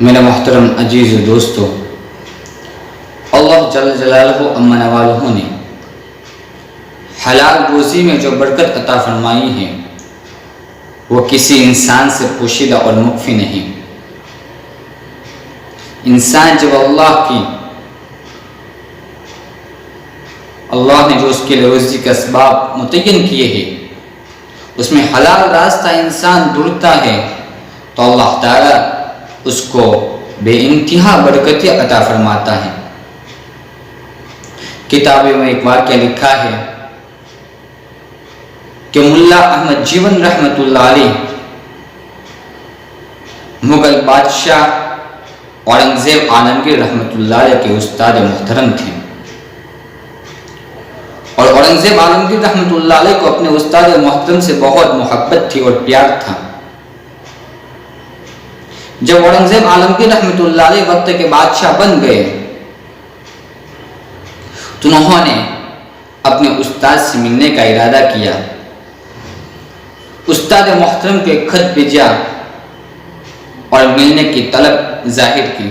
میرے محترم عزیز و دوستو، اللہ جل جلالہ امن والہ نے حلال روزی میں جو برکت عطا فرمائی ہے وہ کسی انسان سے پوشیدہ اور مخفی نہیں۔ انسان جب اللہ نے جو اس کے لیے روزی کے اسباب متعین کیے ہیں اس میں حلال راستہ انسان ڈھونڈتا ہے تو اللہ تعالیٰ اس کو بے انتہا برکتیں عطا فرماتا ہے۔ کتابوں میں ایک واقعہ لکھا ہے کہ ملا احمد جیون رحمۃ اللہ علیہ مغل بادشاہ اورنگزیب عالمگیر رحمۃ اللہ علیہ کے استاد محترم تھے، اور اورنگزیب عالمگیر رحمۃ اللہ علیہ کو اپنے استاد محترم سے بہت محبت تھی اور پیار تھا۔ جب اورنگزیب عالمگیر رحمۃ اللہ علیہ وقت کے بادشاہ بن گئے تو انہوں نے اپنے استاد سے ملنے کا ارادہ کیا۔ استاد محترم کو ایک خط بھیجا اور ملنے کی طلب ظاہر کی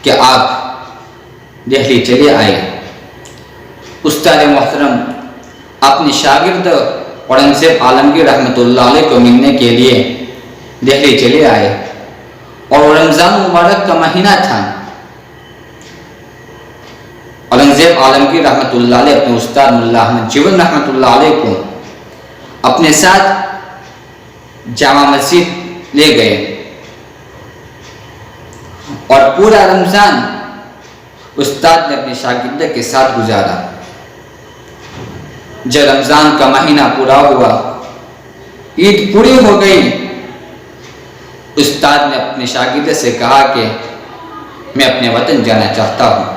کہ آپ دہلی چلے آئے۔ استاد محترم اپنے شاگرد اورنگزیب عالمگیر رحمۃ اللہ علیہ کو ملنے کے لیے دہلی چلے آئے، اور رمضان مبارک کا مہینہ تھا۔ اورنگزیب عالمگیر رحمۃ اللہ علیہ اپنے استاد ملا احمد جیون رحمۃ اللہ علیہ کو اپنے ساتھ جامع مسجد لے گئے، اور پورا رمضان استاد نے اپنے شاگرد کے ساتھ گزارا۔ جب رمضان کا مہینہ پورا ہوا، عید پوری ہو گئی، استاد نے اپنے شاگرد سے کہا کہ میں اپنے وطن جانا چاہتا ہوں۔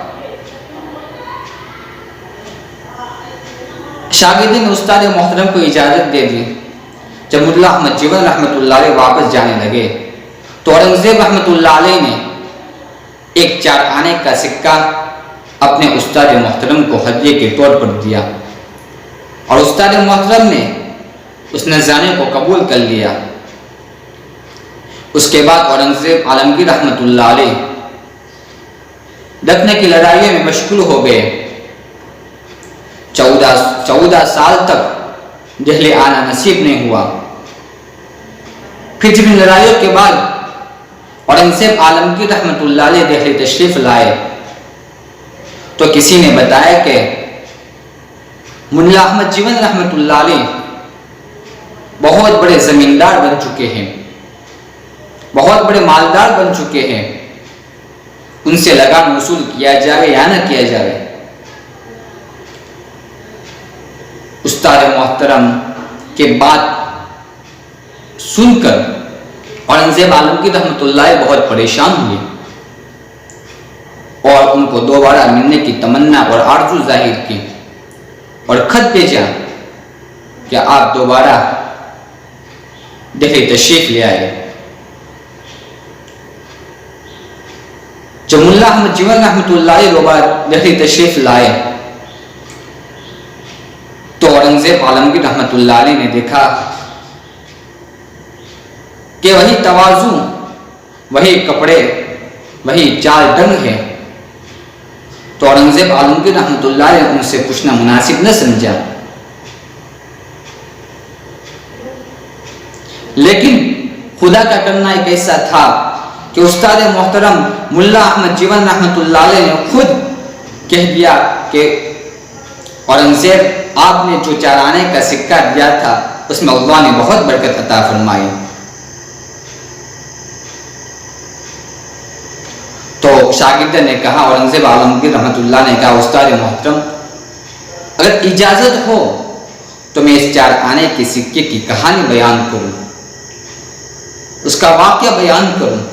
شاگرد نے استاد محترم کو اجازت دے دی۔ جب ملا احمد جیون رحمۃ اللہ علیہ واپس جانے لگے تو اورنگزیب رحمۃ اللہ علیہ نے ایک 4 آنے کا سکہ اپنے استاد محترم کو ہدیے کے طور پر دیا، اور استاد محترم نے اس نذرانے کو قبول کر لیا۔ اس کے بعد اورنگزیب عالمگیر رحمۃ اللہ علیہ دکن کی لڑائیوں میں مشغول ہو گئے۔ 14 سال تک دہلی آنا نصیب نہیں ہوا۔ پھر جن لڑائیوں کے بعد اورنگزیب عالمگیر رحمۃ اللہ علیہ دہلی تشریف لائے تو کسی نے بتایا کہ ملا احمد جیون رحمۃ اللہ علیہ بہت بڑے زمیندار بن چکے ہیں، بہت بڑے مالدار بن چکے ہیں، ان سے لگان وصول کیا جائے یا نہ کیا جائے۔ استاد محترم کے بات سن کر اورنگزیب عالمگیر رحمۃ اللہ علیہ بہت پریشان ہوئے، اور ان کو دوبارہ ملنے کی تمنا اور آرزو ظاہر کی، اور خط بھیجا کہ آپ دوبارہ دہلی تشریف لے آئے۔ جب ملا احمد جیون رحمۃ اللہ علیہ دوبارہ دہلی تشریف لائے تو اورنگزیب عالمگیر رحمۃ اللہ علیہ نے دیکھا کہ وہی تواضع، وہی کپڑے، وہی چال ڈنگ ہے، تو اورنگزیب عالمگیر رحمۃ اللہ علیہ نے ان سے پوچھنا مناسب نہ سمجھا۔ لیکن خدا کا کرنا ایک ایسا تھا کہ استاد محترم ملا احمد جیون رحمۃ اللہ علیہ نے خود کہہ دیا کہ اورنگزیب آپ نے جو 4 آنے کا سکہ دیا تھا اس میں اللہ نے بہت برکت عطا فرمائی۔ تو شاگرد نے کہا، اورنگزیب عالمگیر رحمۃ اللہ نے کہا، استاد محترم اگر اجازت ہو تو میں اس 4 آنے کے سکے کی کہانی بیان کروں، اس کا واقعہ بیان کروں۔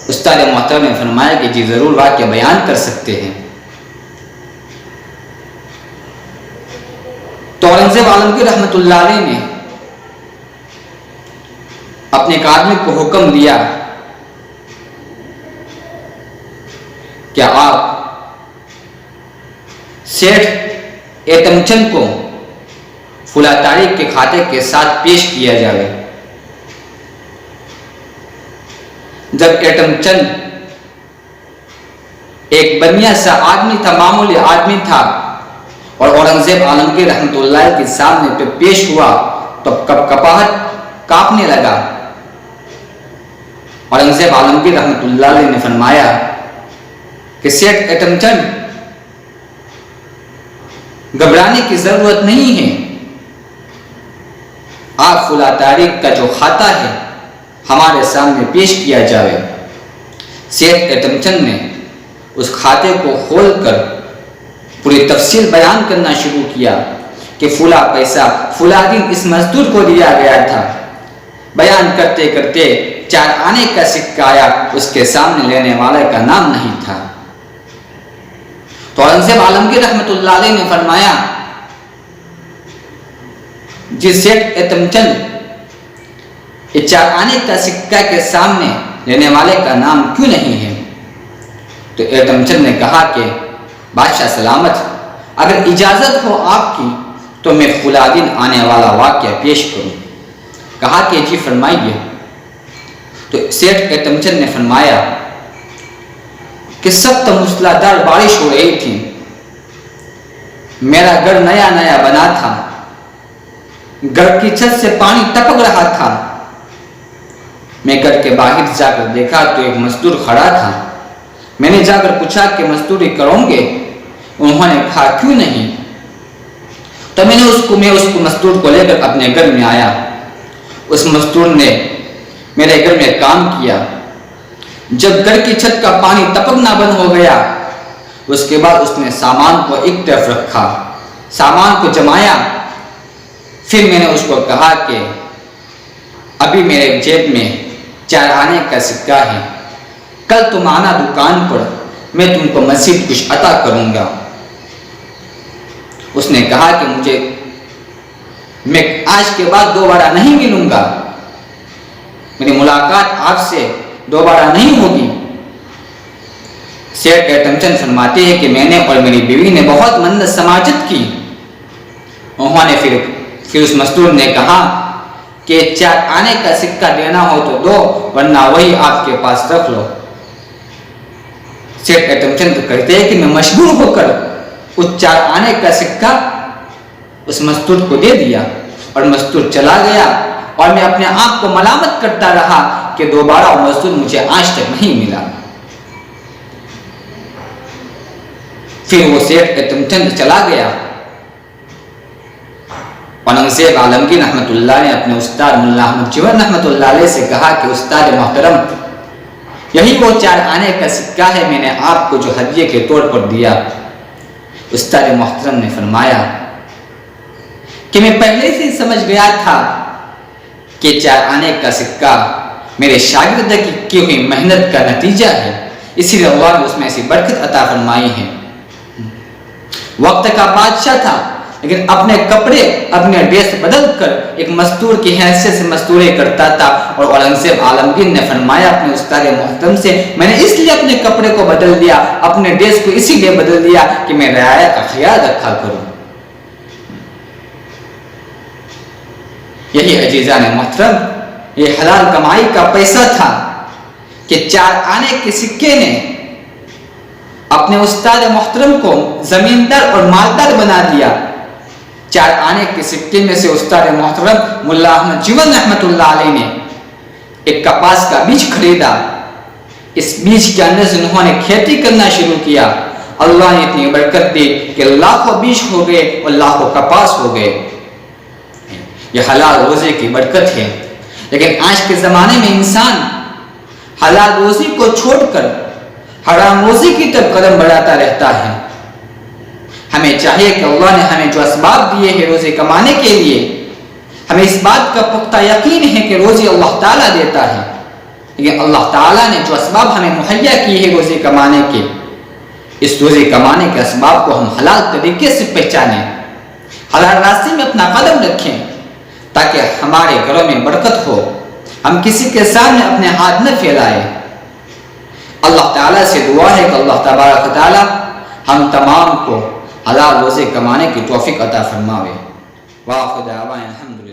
استاد محترم نے فرمایا کہ جی ضرور واقعہ بیان کر سکتے ہیں۔ تو اورنگزیب عالمگیر رحمۃ اللہ علیہ نے اپنے ایک آدمی کو حکم دیا کہ آپ سیٹھ ایتم چند کو فلاں تاریخ کے کھاتے کے ساتھ پیش کیا جائے۔ جب ایٹم چند ایک بنیا سا آدمی تھا، معمولی آدمی تھا، اور اورنگزیب عالمگیر رحمۃ اللہ کے سامنے پہ پیش ہوا تو کپاہٹ کانپنے لگا۔ اورنگزیب عالمگیر رحمۃ اللہ علیہ نے فرمایا کہ سیٹھ ایٹم چند، گھبرانے کی ضرورت نہیں ہے، آپ فلاں تاریخ کا جو کھاتا ہے ہمارے سامنے پیش کیا جائے۔ سیٹھ ایٹم چند نے اس کھاتے کو کھول کر پوری تفصیل بیان کرنا شروع کیا کہ فلاں پیسہ فلاں دن اس مزدور کو دیا گیا تھا۔ بیان کرتے کرتے 4 آنے کا سکہ آیا، اس کے سامنے لینے والے کا نام نہیں تھا۔ تو اورنگزیب عالمگیر رحمۃ اللہ علیہ نے فرمایا، جس سیٹھ ایٹم چند یہ 4 آنے کا سکہ کے سامنے لینے والے کا نام کیوں نہیں ہے؟ تو ایٹم چند نے کہا کہ بادشاہ سلامت، اگر اجازت ہو آپ کی تو میں فلاں دن آنے والا واقعہ پیش کروں۔ کہا کہ جی فرمائیے۔ تو سیٹھ ایٹم چند نے فرمایا کہ سخت موسلادھار بارش ہو رہی تھی، میرا گھر نیا نیا بنا تھا، گھر کی چھت سے پانی ٹپک رہا تھا۔ میں گھر کے باہر جا کر دیکھا تو ایک مزدور کھڑا تھا۔ میں نے جا کر پوچھا کہ مزدوری کرو گے؟ انہوں نے کہا کیوں نہیں؟ تو میں اس کو مزدور کو لے کر اپنے گھر میں آیا۔ اس مزدور نے میرے گھر میں کام کیا۔ جب گھر کی چھت کا پانی ٹپکنا بند ہو گیا، اس کے بعد اس نے سامان کو ایک طرف رکھا، سامان کو جمایا۔ پھر میں نے اس کو کہا کہ ابھی میرے جیب میں 4 آنے کا سکہ ہے، کل تم آنا دکان پر، میں تم کو مزید کچھ عطا کروں گا۔ اس نے کہا کہ میں آج کے بعد دوبارہ نہیں ملوں گا، میری ملاقات آپ سے دوبارہ نہیں ہوگی۔ سیٹھ ایٹم چند فرماتے ہیں کہ میں نے اور میری بیوی نے بہت منت سماجت کی۔ انہوں نے پھر اس مزدور نے کہا کہ 4 آنے کا سکہ دینا ہو تو دو، ورنہ وہی آپ کے پاس رکھ لو۔ سیٹھ ایٹم چند کہتے ہیں کہ میں مجبور ہو کر اس 4 آنے کا سکہ اس مزدور کو دے دیا، اور مزدور چلا گیا، اور میں اپنے آپ کو ملامت کرتا رہا کہ دوبارہ وہ مزدور مجھے آج تک نہیں ملا۔ پھر وہ سیٹھ ایٹم چند چلا گیا۔ اورنگزیب عالمگیر رحمۃ اللہ نے اپنے استاد ملا احمد جیون رحمۃ اللہ علیہ سے کہا کہ استاد محترم، یہی وہ 4 آنے کا سکہ ہے میں نے آپ کو جو ہدیے کے طور پر دیا۔ استاد محترم نے فرمایا کہ میں پہلے سے سمجھ گیا تھا کہ 4 آنے کا سکہ میرے شاگرد کی ہوئی محنت کا نتیجہ ہے، اسی لیے اللہ نے اس میں ایسی برکت عطا فرمائی ہے۔ وقت کا بادشاہ تھا، لیکن اپنے کپڑے اپنے ڈریس بدل کر ایک مزدور کی حیثیت سے مزدوری کرتا تھا۔ اور اورنگزیب عالمگیر نے فرمایا اپنے استاد محترم سے، میں نے اس لیے اپنے کپڑے کو بدل دیا، اپنے ڈریس کو اسی لیے بدل دیا کہ میں رعایا کا خیال رکھا کروں۔ یہی عزیزان محترم، یہ حلال کمائی کا پیسہ تھا کہ 4 آنے کے سکے نے اپنے استاد محترم کو زمیندار اور مالدار بنا دیا۔ 4 آنے کے سکے میں سے استاد محترم ملا احمد جیون رحمۃ اللہ علیہ نے ایک کپاس کا بیج خریدا۔ اس بیج کے اندر سے انہوں نے کھیتی کرنا شروع کیا۔ اللہ نے اتنی برکت دی کہ لاکھوں بیج ہو گئے اور لاکھوں کپاس ہو گئے۔ یہ حلال روزی کی برکت ہے۔ لیکن آج کے زمانے میں انسان حلال روزی کو چھوڑ کر حرام روزی کی طرف قدم بڑھاتا رہتا ہے۔ ہمیں چاہیے کہ اللہ نے ہمیں جو اسباب دیے ہیں روزی کمانے کے لیے، ہمیں اس بات کا پختہ یقین ہے کہ روزی اللہ تعالیٰ دیتا ہے، لیکن اللہ تعالیٰ نے جو اسباب ہمیں مہیا کی ہے روزی کمانے کے، اس روزی کمانے کے اسباب کو ہم حلال طریقے سے پہچانیں، حلال راستے میں اپنا قدم رکھیں تاکہ ہمارے گھروں میں برکت ہو، ہم کسی کے سامنے اپنے ہاتھ نہ پھیلائیں۔ اللہ تعالیٰ سے دعا ہے کہ اللہ تبارک و تعالیٰ ہم تمام کو حلال روزی کمانے کی توفیق عطا فرماوے۔ وآخر دعوانا الحمد للہ۔